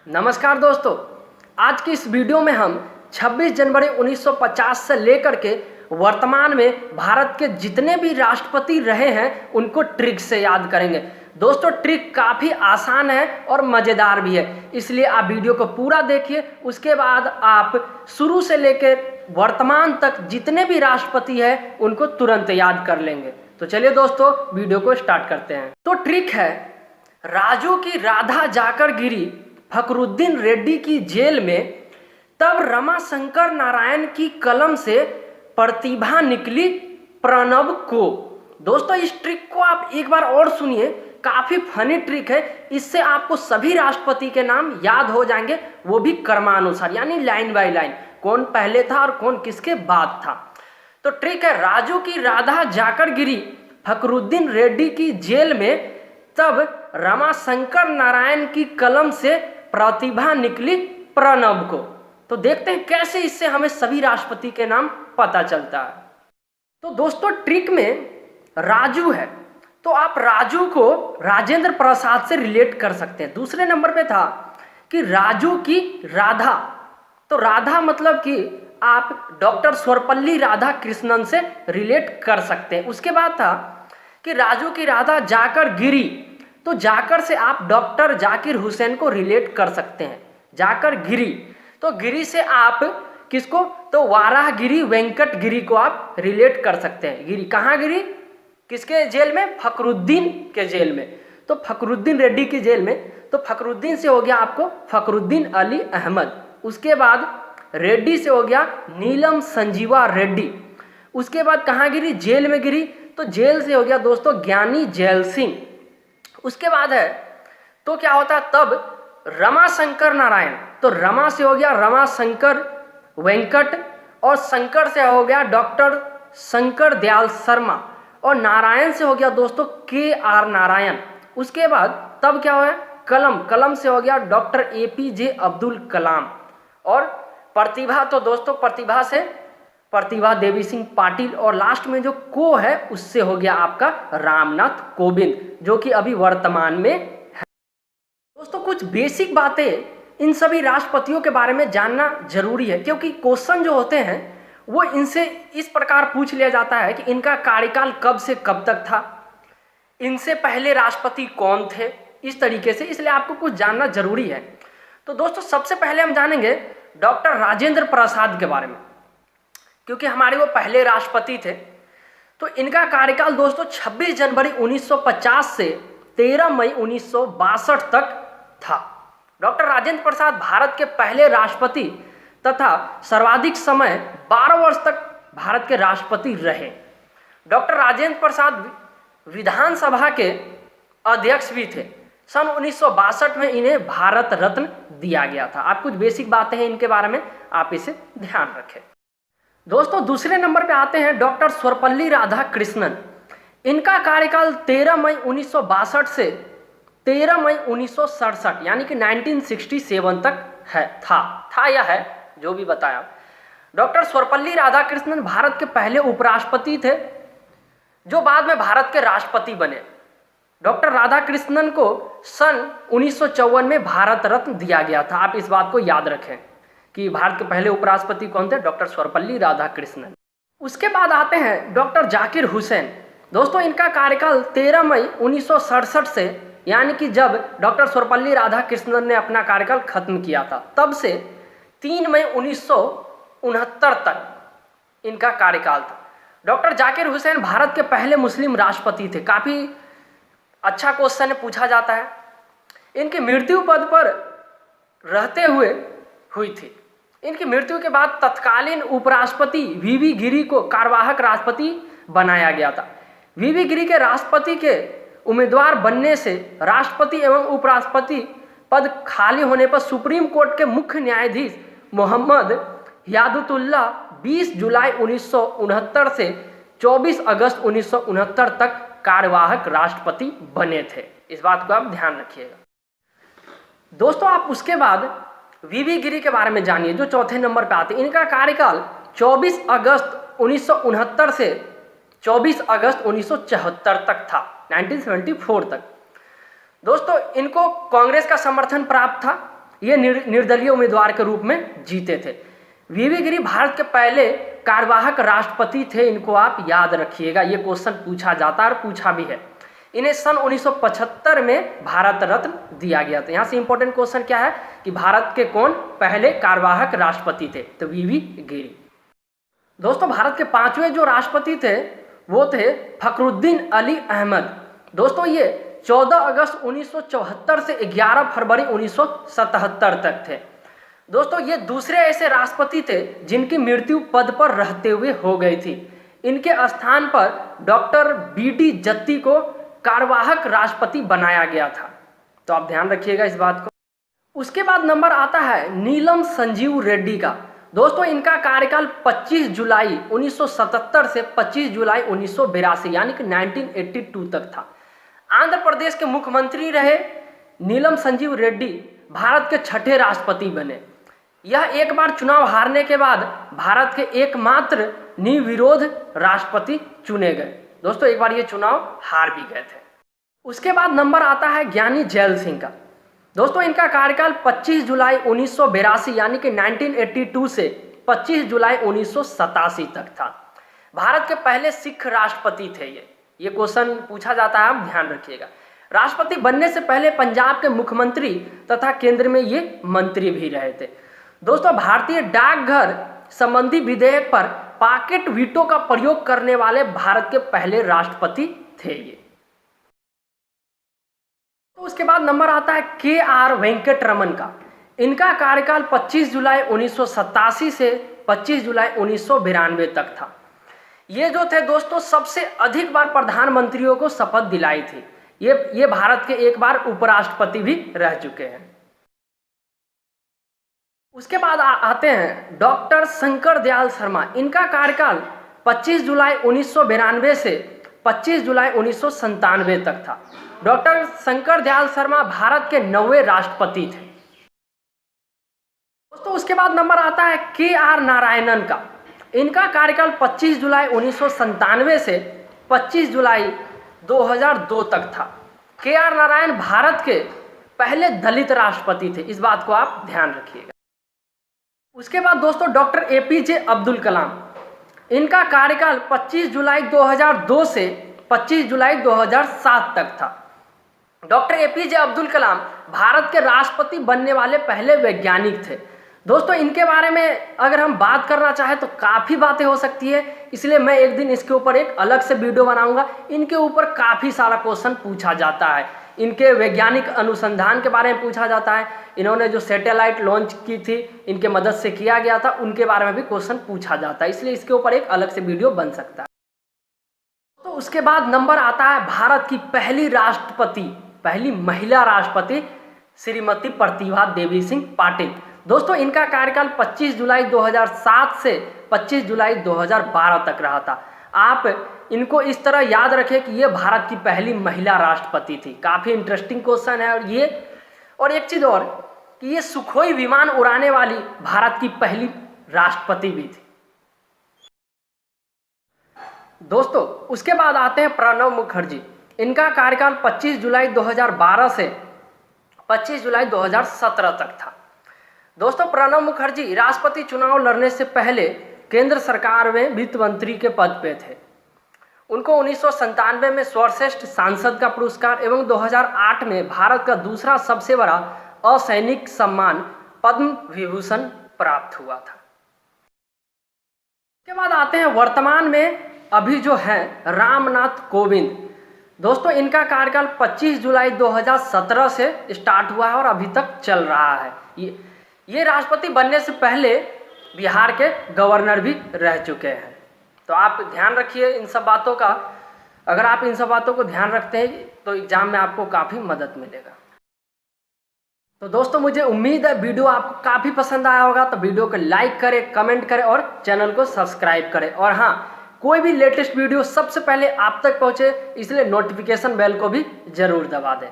नमस्कार दोस्तों, आज की इस वीडियो में हम 26 जनवरी 1950 से लेकर के वर्तमान में भारत के जितने भी राष्ट्रपति रहे हैं उनको ट्रिक से याद करेंगे। दोस्तों, ट्रिक काफ़ी आसान है और मज़ेदार भी है, इसलिए आप वीडियो को पूरा देखिए। उसके बाद आप शुरू से लेकर वर्तमान तक जितने भी राष्ट्रपति हैं उनको तुरंत याद कर लेंगे। तो चलिए दोस्तों, वीडियो को स्टार्ट करते हैं। तो ट्रिक है, राजू की राधा जाकर गिरी फखरुद्दीन रेड्डी की जेल में, तब रमाशंकर नारायण की कलम से प्रतिभा निकली प्रणब को। दोस्तों, इस ट्रिक को आप एक बार और सुनिए, काफ़ी फनी ट्रिक है। इससे आपको सभी राष्ट्रपति के नाम याद हो जाएंगे, वो भी क्रमानुसार, यानी लाइन बाय लाइन, कौन पहले था और कौन किसके बाद था। तो ट्रिक है, राजू की राधा जाकर गिरी फखरुद्दीन रेड्डी की जेल में, तब रमाशंकर नारायण की कलम से प्रतिभा निकली प्रणब को। तो देखते हैं कैसे इससे हमें सभी राष्ट्रपति के नाम पता चलता है। तो दोस्तों, ट्रिक में राजू है, तो आप राजू को राजेंद्र प्रसाद से रिलेट कर सकते हैं। दूसरे नंबर पे था कि राजू की राधा, तो राधा मतलब कि आप डॉक्टर सर्वपल्ली राधाकृष्णन से रिलेट कर सकते हैं। उसके बाद था कि राजू की राधा जाकर गिरी, तो जाकर से आप डॉक्टर जाकिर हुसैन को रिलेट कर सकते हैं। जाकर गिरी, तो गिरी से आप किसको, तो वाराहगिरी वेंकट गिरी को आप रिलेट कर सकते हैं। गिरी कहाँ गिरी, किसके जेल में, फखरुद्दीन के जेल में, तो फखरुद्दीन रेड्डी की जेल में। तो फखरुद्दीन से हो गया आपको फखरुद्दीन अली अहमद। उसके बाद रेड्डी से हो गया नीलम संजीवा रेड्डी। उसके बाद कहाँ गिरी, जेल में गिरी, तो जेल से हो गया दोस्तों ज्ञानी जैल सिंह। उसके बाद है तो क्या होता है, तब रमाशंकर नारायण, तो रमा से हो गया रमाशंकर वेंकट, और शंकर से हो गया डॉक्टर शंकर दयाल शर्मा, और नारायण से हो गया दोस्तों KR नारायण। उसके बाद तब क्या हुआ, कलम, कलम से हो गया डॉक्टर APJ अब्दुल कलाम, और प्रतिभा, तो दोस्तों प्रतिभा से प्रतिभा देवी सिंह पाटिल, और लास्ट में जो को है उससे हो गया आपका रामनाथ कोविंद, जो कि अभी वर्तमान में है। दोस्तों, कुछ बेसिक बातें इन सभी राष्ट्रपतियों के बारे में जानना जरूरी है, क्योंकि क्वेश्चन जो होते हैं वो इनसे इस प्रकार पूछ लिया जाता है कि इनका कार्यकाल कब से कब तक था, इनसे पहले राष्ट्रपति कौन थे, इस तरीके से, इसलिए आपको कुछ जानना जरूरी है। तो दोस्तों, सबसे पहले हम जानेंगे डॉक्टर राजेंद्र प्रसाद के बारे में, क्योंकि हमारे वो पहले राष्ट्रपति थे। तो इनका कार्यकाल दोस्तों 26 जनवरी 1950 से 13 मई 1962 तक था। डॉक्टर राजेंद्र प्रसाद भारत के पहले राष्ट्रपति तथा सर्वाधिक समय 12 वर्ष तक भारत के राष्ट्रपति रहे। डॉक्टर राजेंद्र प्रसाद विधानसभा के अध्यक्ष भी थे। सन 1962 में इन्हें भारत रत्न दिया गया था। आप कुछ बेसिक बातें हैं इनके बारे में, आप इसे ध्यान रखें। दोस्तों, दूसरे नंबर पे आते हैं डॉक्टर सर्वपल्ली राधाकृष्णन। इनका कार्यकाल 13 मई 1962 से 13 मई 1967 यानी कि 1967 तक है, था या है, जो भी बताया। डॉक्टर सर्वपल्ली राधाकृष्णन भारत के पहले उपराष्ट्रपति थे जो बाद में भारत के राष्ट्रपति बने। डॉक्टर राधाकृष्णन को सन 1954 में भारत रत्न दिया गया था। आप इस बात को याद रखें कि भारत के पहले उपराष्ट्रपति कौन थे, डॉक्टर सर्वपल्ली राधाकृष्णन। उसके बाद आते हैं डॉक्टर जाकिर हुसैन। दोस्तों, इनका कार्यकाल 13 मई 1967 से, यानी कि जब डॉक्टर सर्वपल्ली राधाकृष्णन ने अपना कार्यकाल खत्म किया था, तब से 3 मई 1969 तक इनका कार्यकाल था। डॉक्टर जाकिर हुसैन भारत के पहले मुस्लिम राष्ट्रपति थे। काफ़ी अच्छा क्वेश्चन पूछा जाता है। इनकी मृत्यु पद पर रहते हुए हुई थी। इनकी मृत्यु के बाद तत्कालीन उपराष्ट्रपति VV गिरी को कार्यवाहक राष्ट्रपति बनाया गया था। VV गिरी के राष्ट्रपति के उम्मीदवार बनने से राष्ट्रपति एवं उपराष्ट्रपति पद खाली होने पर सुप्रीम कोर्ट के मुख्य न्यायाधीश मोहम्मद हिदायतुल्लाह 20 जुलाई 1969 से 24 अगस्त 1969 तक कार्यवाहक राष्ट्रपति बने थे। इस बात को आप ध्यान रखिएगा। दोस्तों, आप उसके बाद VV गिरी के बारे में जानिए, जो चौथे नंबर पे आते हैं। इनका कार्यकाल 24 अगस्त 1969 से 24 अगस्त 1974 तक था, 1974 तक। दोस्तों, इनको कांग्रेस का समर्थन प्राप्त था। ये निर्दलीय उम्मीदवार के रूप में जीते थे। वीवी गिरी भारत के पहले कार्यवाहक राष्ट्रपति थे, इनको आप याद रखिएगा, ये क्वेश्चन पूछा जाता है और पूछा भी है। इन्हें सन 1975 में भारत रत्न दिया गया था। यहाँ से इंपॉर्टेंट क्वेश्चन क्या है कि भारत के कौन पहले कार्यवाहक राष्ट्रपति थे, तो वीवी गिरी। दोस्तों भारत के 5वें जो राष्ट्रपति थे वो थे फखरुद्दीन अली अहमद। दोस्तों ये 14 अगस्त 1974 से 11 फरवरी 1977 तक थे। दोस्तों ये दूसरे ऐसे राष्ट्रपति थे जिनकी मृत्यु पद पर रहते हुए हो गई थी। इनके स्थान पर डॉक्टर BD जत्ती को कार्यवाहक राष्ट्रपति बनाया गया था, तो आप ध्यान रखिएगा इस बात को। उसके बाद नंबर आता है नीलम संजीव रेड्डी का। दोस्तों इनका कार्यकाल 25 जुलाई 1977 से 25 जुलाई 1982 यानी कि 1982 तक था। आंध्र प्रदेश के मुख्यमंत्री रहे नीलम संजीव रेड्डी, भारत के 6ठे राष्ट्रपति बने। यह एक बार चुनाव हारने के बाद भारत के एकमात्र निर्विरोध राष्ट्रपति चुने गए। दोस्तों एक बार ये चुनाव हार भी गए थे। उसके बाद नंबर आता है ज्ञानी जैल सिंह का। दोस्तों इनका कार्यकाल 25 जुलाई 1982 यानी कि 1982 से 25 जुलाई 1987 तक था। भारत के पहले सिख राष्ट्रपति थे ये क्वेश्चन पूछा जाता है, आप ध्यान रखिएगा। राष्ट्रपति बनने से पहले पंजाब के मुख्यमंत्री तथा केंद्र में ये मंत्री भी रहे थे। दोस्तों भारतीय डाकघर संबंधी विधेयक पर पॉकेट वीटो का प्रयोग करने वाले भारत के पहले राष्ट्रपति थे ये। तो उसके बाद नंबर आता है KR वेंकटरमन का। इनका कार्यकाल 25 जुलाई 1987 से 25 जुलाई 1992 तक था। ये जो थे दोस्तों सबसे अधिक बार प्रधानमंत्रियों को शपथ दिलाई थी। ये भारत के एक बार उपराष्ट्रपति भी रह चुके हैं। उसके बाद आते हैं डॉक्टर शंकर दयाल शर्मा। इनका कार्यकाल 25 जुलाई 1992 से 25 जुलाई 1997 तक था। डॉक्टर शंकर दयाल शर्मा भारत के 9वें राष्ट्रपति थे। दोस्तों उसके बाद नंबर आता है KR नारायणन का। इनका कार्यकाल 25 जुलाई 1997 से 25 जुलाई 2002 तक था। KR नारायण भारत के पहले दलित राष्ट्रपति थे, इस बात को आप ध्यान रखिएगा। उसके बाद दोस्तों डॉक्टर APJ अब्दुल कलाम। इनका कार्यकाल 25 जुलाई 2002 से 25 जुलाई 2007 तक था। डॉक्टर APJ अब्दुल कलाम भारत के राष्ट्रपति बनने वाले पहले वैज्ञानिक थे। दोस्तों इनके बारे में अगर हम बात करना चाहें तो काफ़ी बातें हो सकती है, इसलिए मैं एक दिन इसके ऊपर एक अलग से वीडियो बनाऊंगा। इनके ऊपर काफ़ी सारा क्वेश्चन पूछा जाता है। इनके वैज्ञानिक अनुसंधान के बारे में पूछा जाता है। इन्होंने जो सैटेलाइट लॉन्च की थी इनके मदद से किया गया था, उनके बारे में भी क्वेश्चन पूछा जाता है, इसलिए इसके ऊपर एक अलग से वीडियो बन सकता है। तो उसके बाद नंबर आता है भारत की पहली राष्ट्रपति, पहली महिला राष्ट्रपति श्रीमती प्रतिभा देवी सिंह पाटिल। दोस्तों इनका कार्यकाल 25 जुलाई 2007 से 25 जुलाई 2012 तक रहा था। आप इनको इस तरह याद रखें कि ये भारत की पहली महिला राष्ट्रपति थी। काफ़ी इंटरेस्टिंग क्वेश्चन है। और एक चीज़ और कि ये सुखोई विमान उड़ाने वाली भारत की पहली राष्ट्रपति भी थी। दोस्तों उसके बाद आते हैं प्रणब मुखर्जी। इनका कार्यकाल 25 जुलाई 2012 से 25 जुलाई 2017 तक था। दोस्तों प्रणब मुखर्जी राष्ट्रपति चुनाव लड़ने से पहले केंद्र सरकार में वित्त मंत्री के पद पे थे। उनको 1997 में सर्वश्रेष्ठ सांसद का पुरस्कार एवं 2008 में भारत का दूसरा सबसे बड़ा असैनिक सम्मान पद्म विभूषण प्राप्त हुआ था। इसके बाद आते हैं वर्तमान में अभी जो है रामनाथ कोविंद। दोस्तों इनका कार्यकाल 25 जुलाई 2017 से स्टार्ट हुआ है और अभी तक चल रहा है। ये राष्ट्रपति बनने से पहले बिहार के गवर्नर भी रह चुके हैं। तो आप ध्यान रखिए इन सब बातों का। अगर आप इन सब बातों को ध्यान रखते हैं तो एग्जाम में आपको काफ़ी मदद मिलेगा। तो दोस्तों मुझे उम्मीद है वीडियो आपको काफ़ी पसंद आया होगा। तो वीडियो को लाइक करें, कमेंट करें और चैनल को सब्सक्राइब करें। और हाँ, कोई भी लेटेस्ट वीडियो सबसे पहले आप तक पहुँचे इसलिए नोटिफिकेशन बेल को भी ज़रूर दबा दें।